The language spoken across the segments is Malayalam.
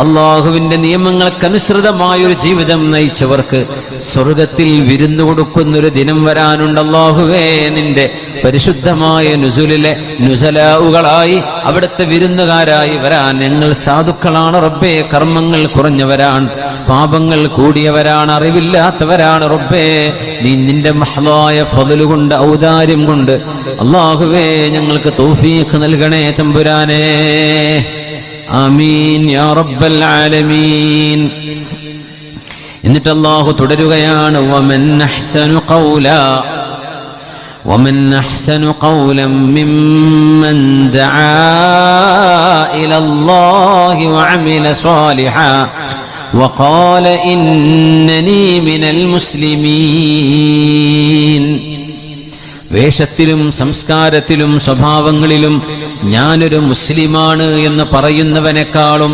അള്ളാഹുവിന്റെ നിയമങ്ങൾക്കനുസൃതമായ ഒരു ജീവിതം നയിച്ചവർക്ക് സ്വർഗത്തിൽ വിരുന്നു കൊടുക്കുന്നൊരു ദിനം വരാനുണ്ട്. അല്ലാഹുവേ, നിന്റെ പരിശുദ്ധമായ നുസുലിലെ നുസലാവുകളായി അവിടുത്തെ വിരുന്നുകാരായി വരാൻ ഞങ്ങൾ സാധുക്കളാണ് റബ്ബേ. കർമ്മങ്ങൾ കുറഞ്ഞവരാണ്, പാപങ്ങൾ കൂടിയവരാണ്, അറിവില്ലാത്തവരാണ് റബ്ബേ. നീ നിന്റെ മഹ്ലായ ഫദ്ല് കൊണ്ട്, ഔദാര്യം കൊണ്ട് അല്ലാഹുവേ ഞങ്ങൾക്ക് തൗഫീഖ് നൽകണേ തമ്പുരാനേ. ആമീൻ യാ റബ്ബൽ ആലമീൻ. എന്നിട്ട് അല്ലാഹു തുടരുകയാണ്, ومن أحسن قولا ممن دعا إلى الله وعمل صالحا وقال إنني من المسلمين. വേഷത്തിലും സംസ്കാരത്തിലും സ്വഭാവങ്ങളിലും ഞാനൊരു മുസ്ലിമാണ് എന്ന് പറയുന്നവനേക്കാളും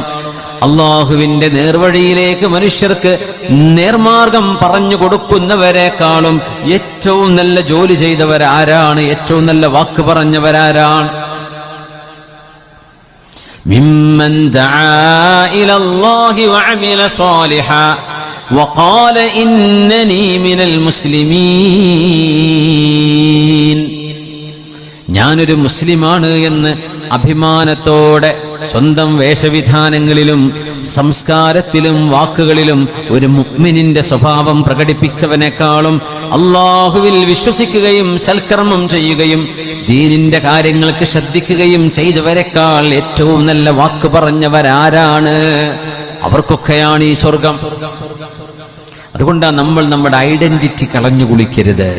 അള്ളാഹുവിന്റെ നേർവഴിയിലേക്ക് മനുഷ്യർക്ക് നേർമാർഗം പറഞ്ഞു കൊടുക്കുന്നവരെക്കാളും ഏറ്റവും നല്ല ജോലി ചെയ്തവരാരാണ്? ഏറ്റവും നല്ല വാക്ക് പറഞ്ഞവരാരാണ്? മിമ്മൻ ദആ ഇലല്ലാഹി വഅമില സാലിഹാ വഖാല ഇന്നനീ മിനൽ മുസ്ലിമീൻ. ഞാനൊരു മുസ്ലിമാണ് എന്ന് അഭിമാനത്തോടെ സ്വന്തം വേഷവിധാനങ്ങളിലും സംസ്കാരത്തിലും വാക്കുകളിലും ഒരു മുഅ്മിനിന്റെ സ്വഭാവം പ്രകടിപ്പിച്ചവനേക്കാളും അല്ലാഹുവിൽ വിശ്വസിക്കുകയും സൽക്കർമ്മം ചെയ്യുകയും ദീനിന്റെ കാര്യങ്ങൾക്ക് ശ്രദ്ധിക്കുകയും ചെയ്തവരെക്കാൾ ഏറ്റവും നല്ല വാക്ക് പറഞ്ഞവരാരാണ്? അവർക്കൊക്കെയാണ് ഈ സ്വർഗം. അതുകൊണ്ടാണ് നമ്മൾ നമ്മുടെ ഐഡന്റിറ്റി കളഞ്ഞു കുളിക്കരുത്.